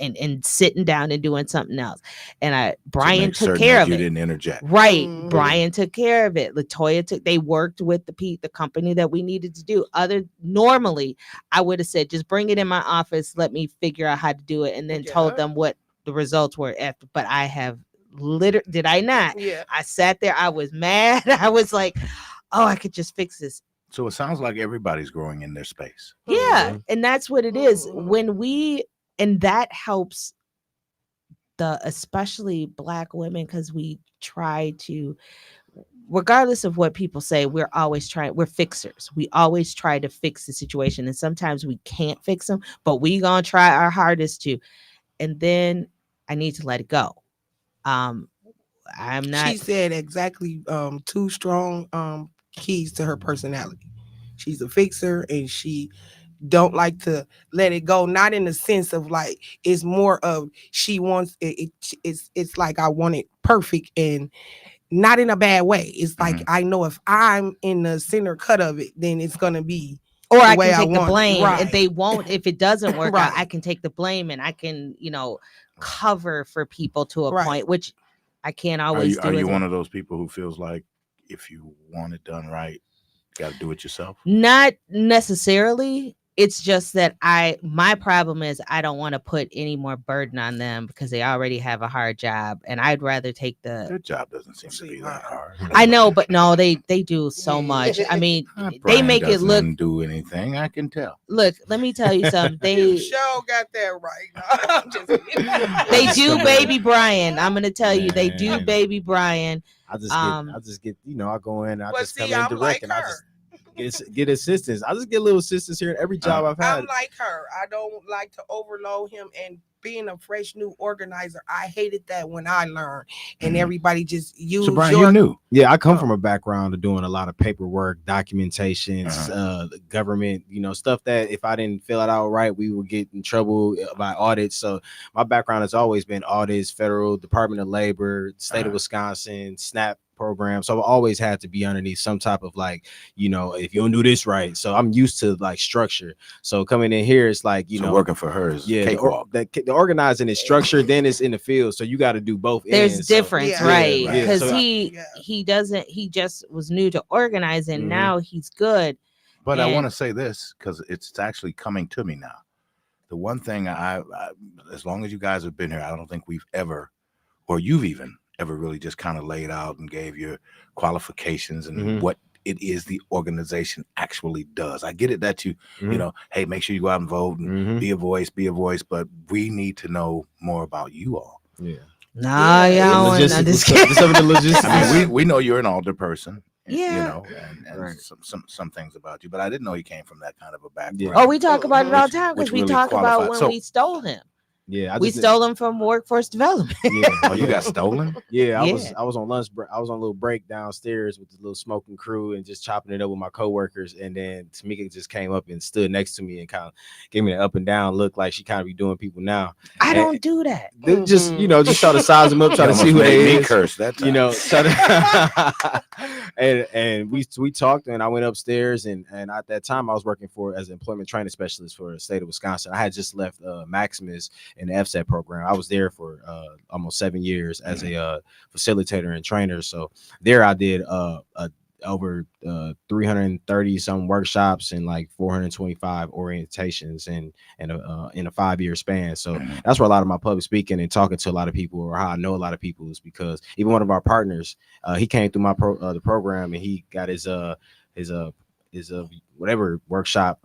sitting down and doing something else. And To Brian make took certain care that of you it. didn't interject. Right. Mhm. Brian took care of it. Latoya they worked with the company that we needed to do. Normally I would have said, just bring it in my office. Let me figure out how to do it. And then told Yeah. them what the results were after. But I have did I not? Yeah. I sat there. I was mad. I was like, oh, I could just fix this. So it sounds like everybody's growing in their space. Yeah. Mhm. And that's what it is. Mhm. And that helps especially black women, because we try to, regardless of what people say, we're fixers. We always try to fix the situation, and sometimes we can't fix them, but we gonna try our hardest to. And then I need to let it go. um I'm not. She said exactly two strong keys to her personality. She's a fixer and she don't like to let it go, not in the sense of like, it's more of she wants it's like I want it perfect, and not in a bad way. It's like Mhm. I know if I'm in the center cut of it, then it's gonna be Or the I way can I take the want it. blame, and Right. they won't. If it doesn't work out, I Right. can take the blame, and I can, cover for people to a Right. point, which I can't Are always you do as one well. of those people who feels like if you want it done right, you got to do it yourself? Not necessarily. It's just that my problem is I don't want to put any more burden on them because they already have a hard job, and I'd rather take the. Their job doesn't seem to See, be mine. that hard. I know, but no, they do so much. I mean, they Brian make it look. doesn't do anything. I can tell. Look, let me tell you something. You They sure got that right. No, I'm just kidding. they just do come baby in. Brian. I'm gonna tell you, they do Man. baby Brian. I Um, just get, I go in, I But just come see, in I'm direct, like and I her. just get assistance. I just get little assistance here in every job I've I'm had. like her. I don't like to overload him. And being a fresh new organizer, I hated that when I learned. And Mhm. everybody just So use Brian, your you're new. Yeah, I come Oh. from a background of doing a lot of paperwork, documentations, government, stuff that if I didn't fill it out right, we would get in trouble by audits. So my background has always been audits, federal Department of Labor, state of Wisconsin, SNAP program. So I've always had to be underneath some type of like, if you don't do this right. So I'm used to like structure. So coming in here, it's like, So working for her is yeah, cakewalk. the organizing is structure, then it's in the field. So you got to do both there's ends. So, difference, Yeah. right? yeah. Because So he doesn't. He just was new to organizing. Mhm. Now he's good. But I And- want to say this because it's actually coming to me now. The one thing I, as long as you guys have been here, I don't think we've ever, or you've even ever really just kind of laid out and gave your qualifications and Mhm. what it is the organization actually does. I get it that you Mhm. know, hey, make sure you go out and vote and Mhm. be a voice, but we need to know more about you all. Yeah. Nah, Yeah, y'all. it's- I'm just Some of the logistics. I mean, we know you're an older person, Yeah. and Right. some things about you, but I didn't know you came from that kind of a background. Yeah. Oh, we talk about it all the time because which we really talk about qualified. when So- we stole him. Yeah, I We just stole them from workforce development. Yeah, Oh, you got stolen? Yeah, Yeah. I was on lunch break. I was on a little break downstairs with the little smoking crew and just chopping it up with my coworkers. And then Tamika just came up and stood next to me and kind of gave me an up and down look, like she kind of be doing people now. I And don't do that. they just just try to size them up, try You to see almost who made they me is. curse that time. Try to and we talked, and I went upstairs, and at that time I was working for as an employment training specialist for the state of Wisconsin. I had just left Maximus in the FSET program. I was there for almost 7 years as a facilitator and trainer. So there I did over 330 some workshops and like 425 orientations in a 5-year span. So that's where a lot of my public speaking and talking to a lot of people, or how I know a lot of people, is because even one of our partners, he came through my the program, and he got his his whatever workshop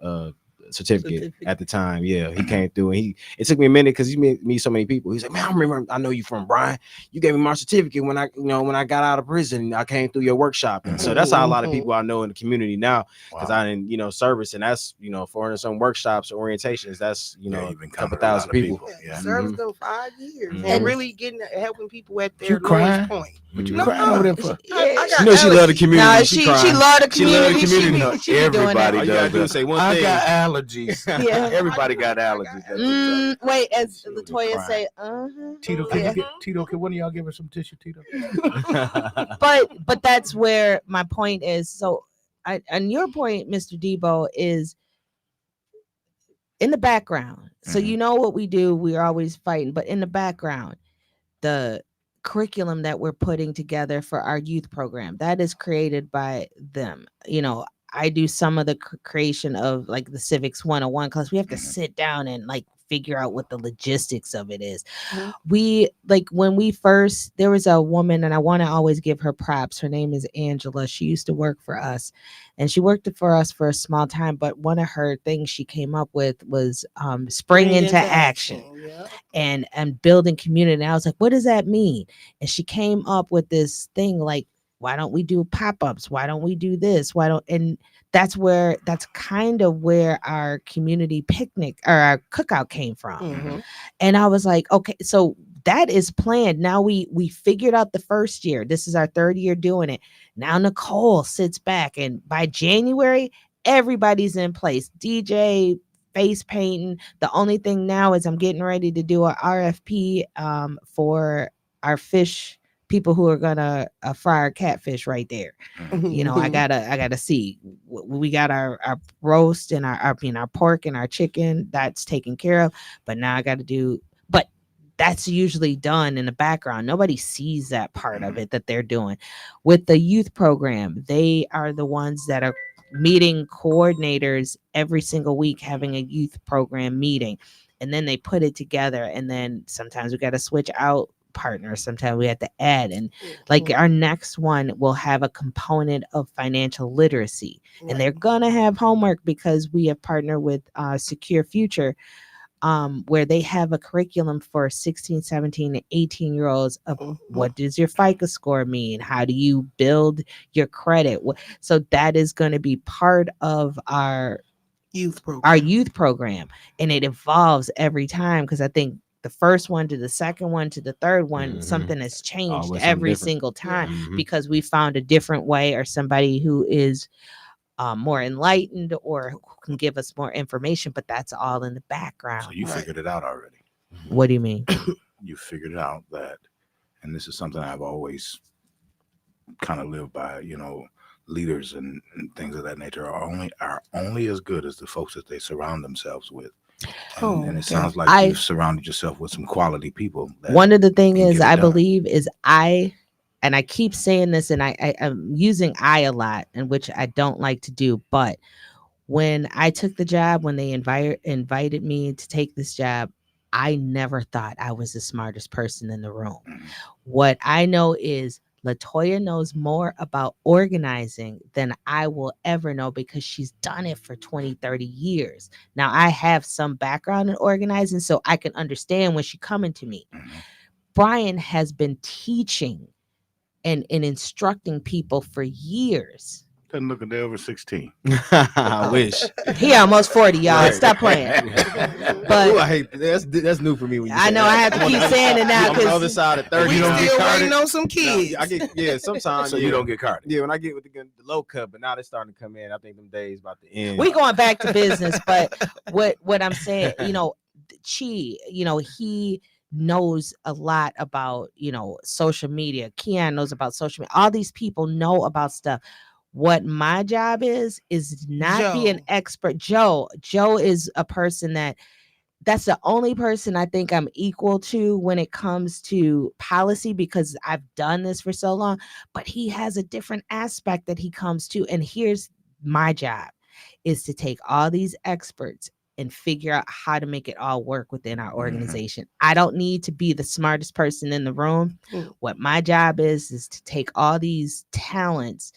certificate at the time. Yeah, he came through, and it took me a minute because he met so many people. He's like, man, I know you from Brian. You gave me my certificate when I got out of prison. I came through your workshop. And so that's how a lot of people I know in the community now, because I didn't service, and that's 400 some workshops, orientations. That's a couple thousand people. Yeah. Service them 5 years Mhm. and really helping people at their You crying? lowest point. What you No, crying over there for? I got She know she love the allergies. community. No, she she crying. love the She love the community. community. She be doing that. Everybody All you gotta does do that. is say one I thing. got allergies. Yeah. Everybody got allergies. That's Wait, as She would be Latoya crying. say, Tito, can one of y'all give her some tissue, Tito? but that's where my point is. So, and your point, Mr. Debo, is in the background. So you know what we do. We're always fighting, but in the background, the curriculum that we're putting together for our youth program, that is created by them. I do some of the creation of like the civics 101, because we have to sit down and like figure out what the logistics of it is. We like when we first, there was a woman, and I want to always give her props. Her name is Angela. She used to work for us, and she worked for us for a small time, but one of her things she came up with was spring into action. Yeah. and building community. And I was like, what does that mean? And she came up with this thing like, why don't we do pop-ups? Why don't we do this? And that's kind of where our community picnic or our cookout came from. And I was like, okay, so that is planned. Now we figured out the first year. This is our third year doing it. Now Nicole sits back, and by January, everybody's in place. DJ, face painting. The only thing now is I'm getting ready to do a RFP for our fish people who are gonna fry our catfish right there. I gotta see. We got our roast and our pork and our chicken, that's taken care of. But now I got to do. But that's usually done in the background. Nobody sees that part of it that they're doing. With the youth program, they are the ones that are meeting coordinators every single week, having a youth program meeting, and then they put it together. And then sometimes we got to switch out partners, sometimes we have to add. And like our next one will have a component of financial literacy, and they're gonna have homework because we have partnered with Secure Future, where they have a curriculum for 16, 17, and 18-year-olds of what does your FICO score mean? How do you build your credit? So that is going to be part of our youth program. And it evolves every time, because I think the first one to the second one to the third one, something has changed Always every something single time, Mhm. because we found a different way, or somebody who is more enlightened or who can give us more information. But that's all in the background. So you figured it out already. What do you mean? You figured out that, and this is something I've always kind of lived by, leaders and things of that nature are only as good as the folks that they surround themselves with. And it sounds like you've surrounded yourself with some quality people. One of the things is, I believe, is and I keep saying this, and I'm using I a lot, and which I don't like to do, but when I took the job, when they invited me to take this job, I never thought I was the smartest person in the room. What I know is Latoya knows more about organizing than I will ever know, because she's done it for 20, 30 years. Now I have some background in organizing, so I can understand when she's coming to me. Brian has been teaching and instructing people for years. Doesn't look a day over 16. I wish. He almost 40, y'all. Right. Stop playing. Ooh, But I hate that's new for me when you I say know that. I have to I'm on keep the other saying it side- now I'm on the other because side of 30. We don't get still carded? waiting on some No, kids. I get sometimes. So yeah. you don't get carded. Yeah, when I get with the low cut, but now they're starting to come in. I think them days about to end. we going back to business. But what I'm saying, Chi, he knows a lot about, social media. Keon knows about social media. All these people know about stuff. What my job is not be an Joe. expert. Joe is a person that's the only person I think I'm equal to when it comes to policy because I've done this for so long. But he has a different aspect that he comes to. And here's my job is to take all these experts and figure out how to make it all work within our organization. I don't need to be the smartest person in the room. Mm. What my job is to take all these talents,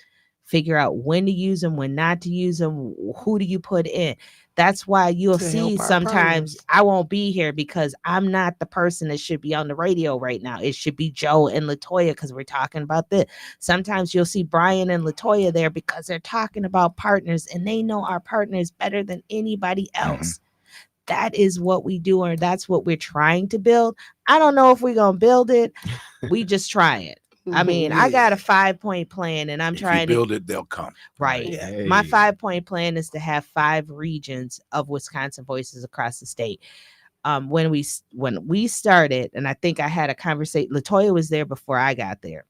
figure out when to use them, when not to use them, who do you put in. That's why you'll To see help our sometimes partners. I won't be here because I'm not the person that should be on the radio right now. It should be Joe and Latoya because we're talking about this. Sometimes you'll see Brian and Latoya there because they're talking about partners and they know our partners better than anybody else. That is what we do, or that's what we're trying to build. I don't know if we're going to build it. We just try it. I mean, I got a 5-point plan and I'm If you trying to build it, they'll come. right. Yeah. My Hey. 5-point plan is to have 5 regions of Wisconsin voices across the state. When we started, and I think I had a conversation. Latoya was there before I got there,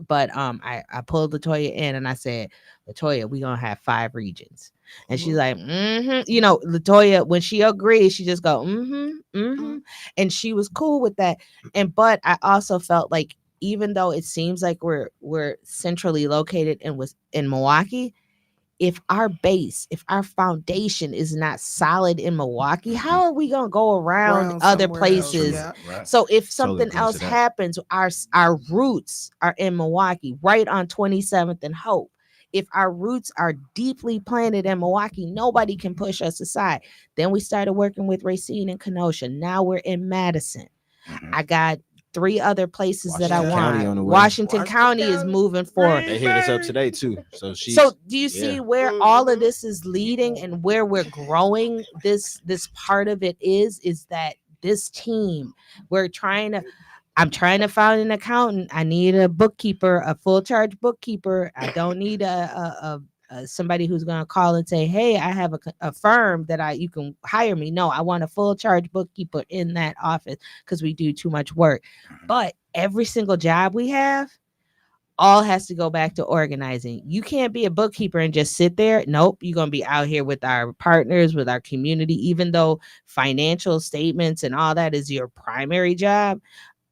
but I pulled Latoya in and I said, Latoya, we gonna have 5 regions, and she's like, Latoya, when she agreed, she just go, and she was cool with that. But I also felt like even though it seems like we're centrally located and was in Milwaukee, if our base, if our foundation is not solid in Milwaukee, how are we going to go around Around other somewhere else, places? yeah. Right. So if Totally something agree else to that. happens, our roots are in Milwaukee, right on 27th and Hope. If our roots are deeply planted in Milwaukee, nobody can push us aside. Then we started working with Racine and Kenosha. Now we're in Madison. I got 3 other places that I Washington want. County on the way. Washington Washington County is County. moving forward. They hit us up today too. So she's So do you see where all of this is leading and where we're growing? This part of it is that this team, I'm trying to find an accountant. I need a bookkeeper, a full charge bookkeeper. I don't need somebody who's going to call and say, hey, I have a firm that you can hire me. No, I want a full charge bookkeeper in that office because we do too much work. But every single job we have all has to go back to organizing. You can't be a bookkeeper and just sit there. Nope. You're going to be out here with our partners, with our community, even though financial statements and all that is your primary job.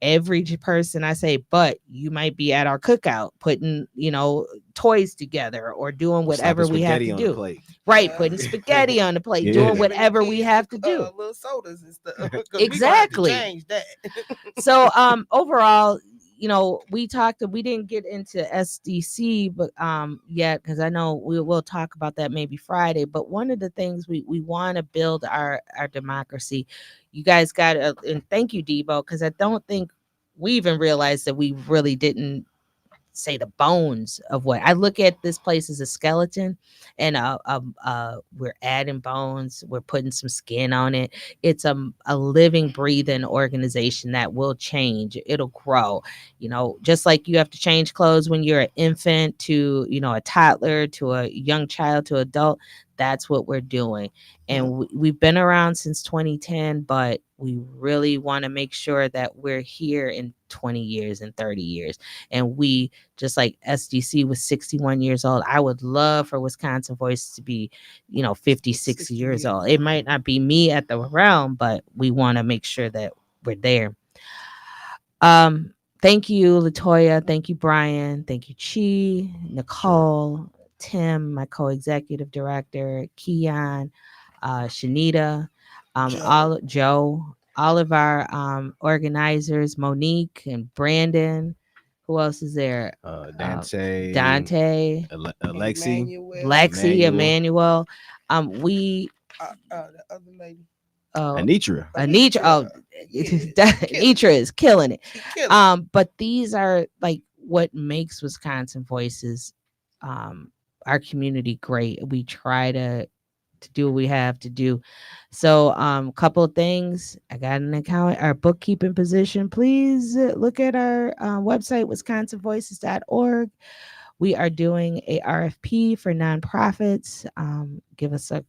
Every person I say, but you might be at our cookout putting, toys together or doing whatever we have to on the do. plate. Right. Yeah. Putting spaghetti on the plate, Yeah. doing whatever we have to do. Little sodas and stuff. 'Cause Exactly. We gonna have to change that. So overall, we didn't get into SDC but yet, because I know we'll talk about that maybe Friday. But one of the things we want to build our democracy. You guys got and thank you, Debo, because I don't think we even realized that we really didn't say the bones of what I look at this place as a skeleton, and we're adding bones, we're putting some skin on it. It's a living, breathing organization that will change. It'll grow, just like you have to change clothes when you're an infant to a toddler to a young child to adult. That's what we're doing. And we've been around since 2010, but we really want to make sure that we're here in 20 years and 30 years. And we, just like SDC was 61 years old, I would love for Wisconsin Voice to be, 50, 60 years old. It might not be me at the realm, but we want to make sure that we're there. Thank you, Latoya. Thank you, Brian. Thank you, Chi, Nicole, Tim, my co-executive director, Keon, Shanita, Joe, all of our organizers, Monique and Brandon. Who else is there? Dante, Alexi, Lexi, Emmanuel. We The other lady. Anitra. Anitra. Oh, Anitra is killing it. But these are like what makes Wisconsin Voices our community great. We try to do what we have to do. So, couple of things. I got an account, our bookkeeping position. Please look at our website, wisconsinvoices.org. We are doing a RFP for nonprofits. Give us a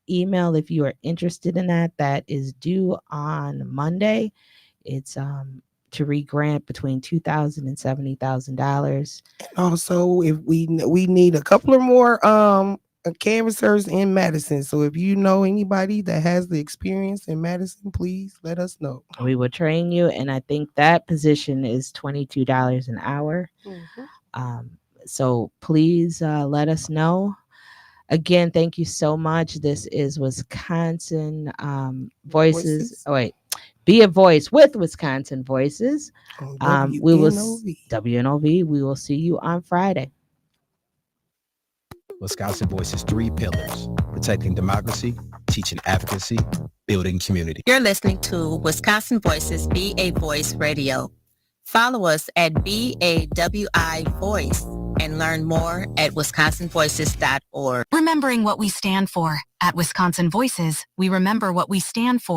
email if you are interested in that. That is due on Monday. It's to re-grant between $2,000 and $70,000. Also, if we need a couple of more canvassers in Madison. So if you know anybody that has the experience in Madison, please let us know. We will train you, and I think that position is $22 an hour. Um, so please let us know. Again, thank you so much. This is Wisconsin Voices. Oh, wait. Be a Voice with Wisconsin Voices. On We will WNOV. WNOV. We will see you on Friday. Wisconsin Voices 3 pillars: protecting democracy, teaching advocacy, building community. You're listening to Wisconsin Voices Be a Voice Radio. Follow us at BAWI Voice and learn more at wisconsinvoices.org. Remembering what we stand for. At Wisconsin Voices, we remember what we stand for.